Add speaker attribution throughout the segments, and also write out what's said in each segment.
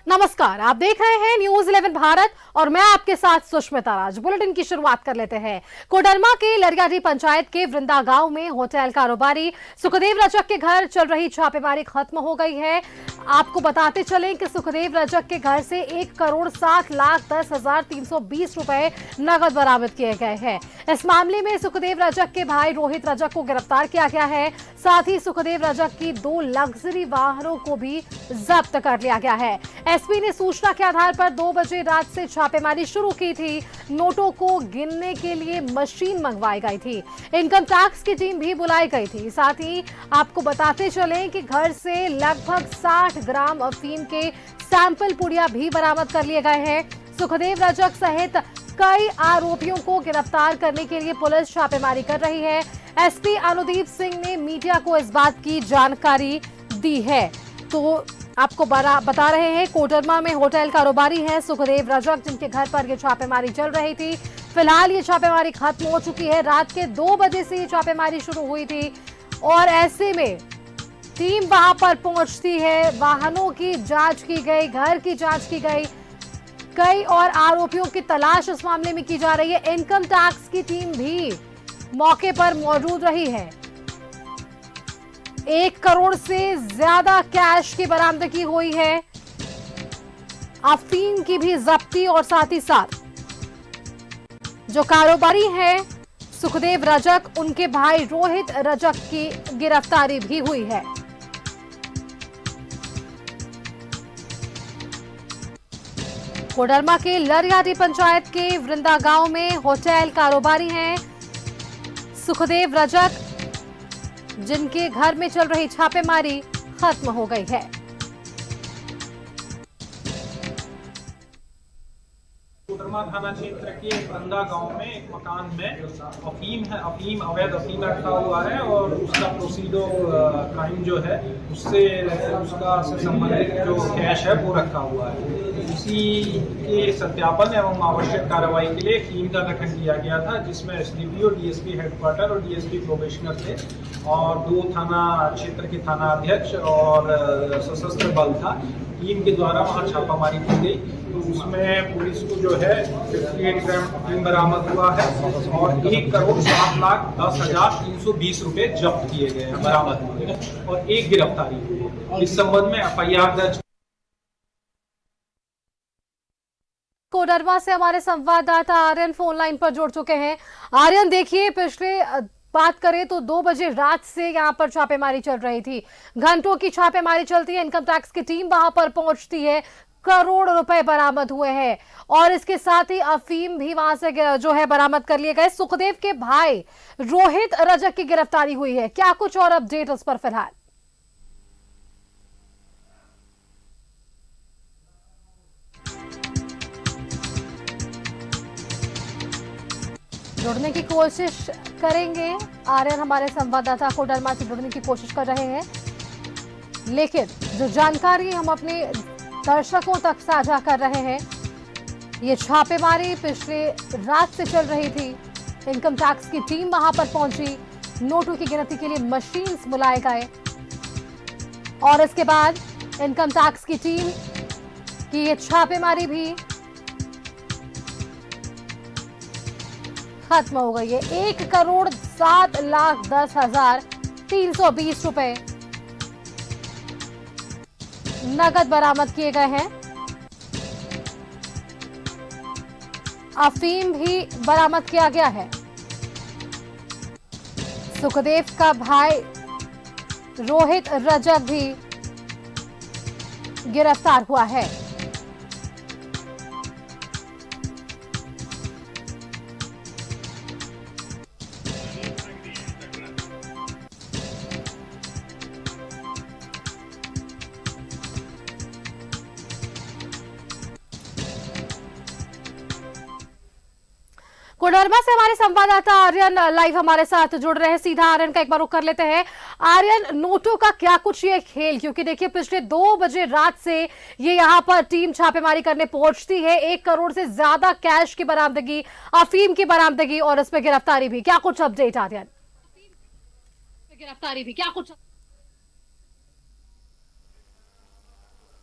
Speaker 1: नमस्कार, आप देख रहे हैं न्यूज 11 भारत और मैं आपके साथ सुष्मिता राज। बुलेटिन की शुरुआत कर लेते हैं। कोडरमा के लरियाडी पंचायत के वृंदा गांव में होटल कारोबारी सुखदेव रजक के घर चल रही छापेमारी खत्म हो गई है। आपको बताते चलें कि सुखदेव रजक के घर से 1,60,10,320 रुपए नगद बरामद किए गए हैं। इस मामले में सुखदेव रजक के भाई रोहित रजक को गिरफ्तार किया गया है। साथ ही सुखदेव रजक की 2 लग्जरी वाहनों को भी जब्त कर लिया गया है। एसपी ने सूचना के आधार पर 2 बजे रात से छापेमारी शुरू की थी। नोटों को गिनने के लिए मशीन मंगवाई गई थी। इनकम टैक्स की टीम भी बुलाई गई थी। साथ ही आपको बताते चलें कि घर से लगभग 60 ग्राम अफीम के सैंपल पुड़िया भी बरामद कर लिए गए हैं। सुखदेव रजक सहित कई आरोपियों को गिरफ्तार करने के लिए पुलिस छापेमारी कर रही है। एसपी अनुदीप सिंह ने मीडिया को इस बात की जानकारी दी है। तो आपको बता रहे हैं, कोडरमा में होटल कारोबारी हैं सुखदेव रजक, जिनके घर पर ये छापेमारी चल रही थी। फिलहाल ये छापेमारी खत्म हो चुकी है। रात के 2 बजे से ये छापेमारी शुरू हुई थी और ऐसे में टीम वहां पर पहुंचती है। वाहनों की जांच की गई, घर की जांच की गई, कई और आरोपियों की तलाश इस मामले में की जा रही है। इनकम टैक्स की टीम भी मौके पर मौजूद रही है। 1 करोड़ से ज्यादा कैश की बरामदगी हुई है। अफीम की भी जब्ती और साथ ही साथ जो कारोबारी है सुखदेव रजक, उनके भाई रोहित रजक की गिरफ्तारी भी हुई है। कोडरमा के लरियाडी पंचायत के वृंदा गांव में होटल कारोबारी हैं सुखदेव रजक, जिनके घर में चल रही छापेमारी खत्म हो गई है।
Speaker 2: कोडरमा थाना क्षेत्र के वृंदा गांव में एक मकान में अफीम है, अवैध अफीम रखा हुआ है और उसका प्रोसीडो क्राइम जो है उससे संबंधित जो कैश है वो रखा हुआ है। उसी के सत्यापन एवं आवश्यक कार्रवाई के लिए टीम का गठन किया गया था, जिसमें एसडीपीओ, डीएसपी हेडक्वार्टर और डीएसपी प्रोबेशनर थे और 2 थाना क्षेत्र के थाना अध्यक्ष और सशस्त्र बल था। टीम के द्वारा वहां छापामारी की गई तो उसमें पुलिस को जो है 58 ग्राम बरामद हुआ है और 1,60,10,320 रुपए जब्त किए गए हैं, बरामद हुए हैं और 1 गिरफ्तारी हुई है। इस संबंध में एफआईआर दर्ज।
Speaker 1: कोडरमा से हमारे संवाददाता आर्यन फोन लाइन पर जुड़ चुके हैं। आर्यन, देखिए, पिछले बात करें तो 2 बजे रात से यहां पर छापेमारी चल रही थी। घंटों की छापेमारी चलती है, इनकम टैक्स की टीम वहां पर पहुंचती है, करोड़ रुपए बरामद हुए हैं और इसके साथ ही अफीम भी वहां से जो है बरामद कर लिए गए। सुखदेव के भाई रोहित रजक की गिरफ्तारी हुई है। क्या कुछ और अपडेट उस पर फिलहाल? जुड़ने की कोशिश करेंगे। आर्यन हमारे संवाददाता कोडरमा से जुड़ने की कोशिश कर रहे हैं, लेकिन जो जानकारी हम अपने दर्शकों तक साझा कर रहे हैं, ये छापेमारी पिछले रात से चल रही थी। इनकम टैक्स की टीम वहां पर पहुंची, नोटों की गिनती के लिए मशीन्स बुलाए गए और इसके बाद इनकम टैक्स की टीम की ये छापेमारी भी खत्म हो गई है। 1,07,10,320 रुपए नगद बरामद किए गए हैं। अफीम भी बरामद किया गया है। सुखदेव का भाई रोहित रजक भी गिरफ्तार हुआ है। कोडरमा से हमारे संवाददाता आर्यन लाइव हमारे साथ जुड़ रहे हैं। सीधा आर्यन का एक बार रुख कर लेते हैं। आर्यन, नोटों का क्या कुछ ये खेल, क्योंकि देखिए पिछले 2 बजे रात से ये यहाँ पर टीम छापेमारी करने पहुंचती है। 1 करोड़ से ज्यादा कैश की बरामदगी, अफीम की बरामदगी और इसमें गिरफ्तारी भी। क्या कुछ अपडेट आर्यन? गिरफ्तारी भी क्या कुछ?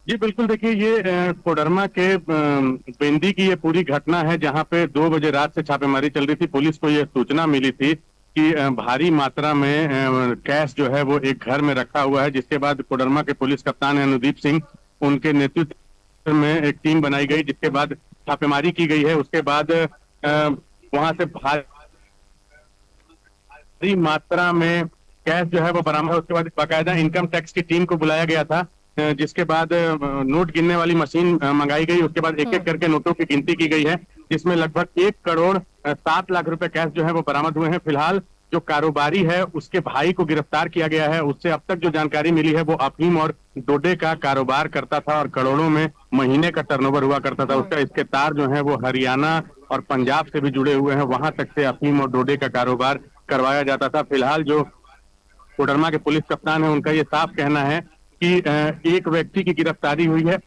Speaker 3: जी बिल्कुल, देखिए ये कोडरमा के बेंदी की ये पूरी घटना है, जहां पे 2 बजे रात से छापेमारी चल रही थी। पुलिस को ये सूचना मिली थी कि भारी मात्रा में कैश जो है वो एक घर में रखा हुआ है, जिसके बाद कोडरमा के पुलिस कप्तान है अनुदीप सिंह, उनके नेतृत्व में एक टीम बनाई गई, जिसके बाद छापेमारी की गई है। उसके बाद वहां से भारी मात्रा में कैश जो है वो बरामद है। उसके बाद बाकायदा इनकम टैक्स की टीम को बुलाया गया था, जिसके बाद नोट गिनने वाली मशीन मंगाई गई। उसके बाद एक एक करके नोटों की गिनती की गई है, जिसमें लगभग 1 करोड़ 7 लाख रुपए कैश जो है वो बरामद हुए हैं। फिलहाल जो कारोबारी है उसके भाई को गिरफ्तार किया गया है। उससे अब तक जो जानकारी मिली है वो अफीम और डोडे का कारोबार करता था और करोड़ों में महीने का टर्नओवर हुआ करता था उसका। इसके तार जो है वो हरियाणा और पंजाब से भी जुड़े हुए हैं, वहां तक से अफीम और डोडे का कारोबार करवाया जाता था। फिलहाल जो कोडरमा के पुलिस कप्तान है उनका ये साफ कहना है कि एक व्यक्ति की गिरफ्तारी हुई है,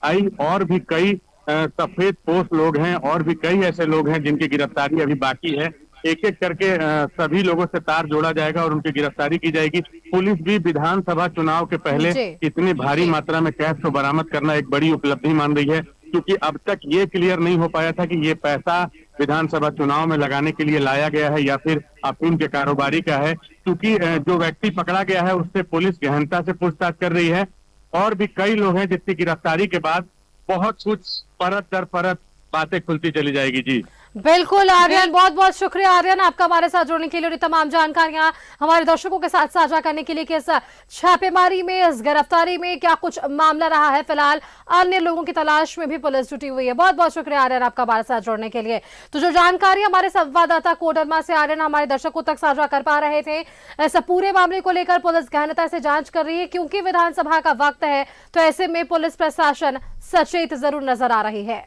Speaker 3: और भी कई सफेद पोश लोग हैं और भी कई ऐसे लोग हैं जिनकी गिरफ्तारी अभी बाकी है। एक एक करके सभी लोगों से तार जोड़ा जाएगा और उनकी गिरफ्तारी की जाएगी। पुलिस भी विधानसभा चुनाव के पहले इतनी भारी मात्रा में कैश को बरामद करना एक बड़ी उपलब्धि मान रही है, क्योंकि अब तक ये क्लियर नहीं हो पाया था कि ये पैसा विधानसभा चुनाव में लगाने के लिए लाया गया है या फिर अफीम के कारोबारी का है। क्योंकि जो व्यक्ति पकड़ा गया है उससे पुलिस गहनता से पूछताछ कर रही है, और भी कई लोग हैं जिसकी गिरफ्तारी के बाद बहुत कुछ परत दर परत बातें खुलती चली जाएगी। जी
Speaker 1: बिल्कुल आर्यन, बहुत बहुत शुक्रिया आर्यन, आपका हमारे साथ जुड़ने के लिए और ये तमाम जानकारियां हमारे दर्शकों के साथ साझा करने के लिए कि इस छापेमारी में, इस गिरफ्तारी में क्या कुछ मामला रहा है। फिलहाल अन्य लोगों की तलाश में भी पुलिस जुटी हुई है। बहुत बहुत शुक्रिया आर्यन, आपका हमारे साथ जुड़ने के लिए। तो जो जानकारी हमारे संवाददाता कोडरमा से आर्यन हमारे दर्शकों तक साझा कर पा रहे थे, इस पूरे मामले को लेकर पुलिस गहनता से जांच कर रही है, क्योंकि विधानसभा का वक्त है तो ऐसे में पुलिस प्रशासन सचेत जरूर नजर आ रही है।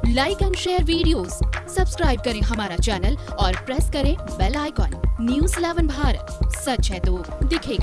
Speaker 4: Like and share videos, subscribe करें हमारा चैनल और प्रेस करें बेल आइकॉन। न्यूज़ 11 भारत, सच है तो दिखेगा।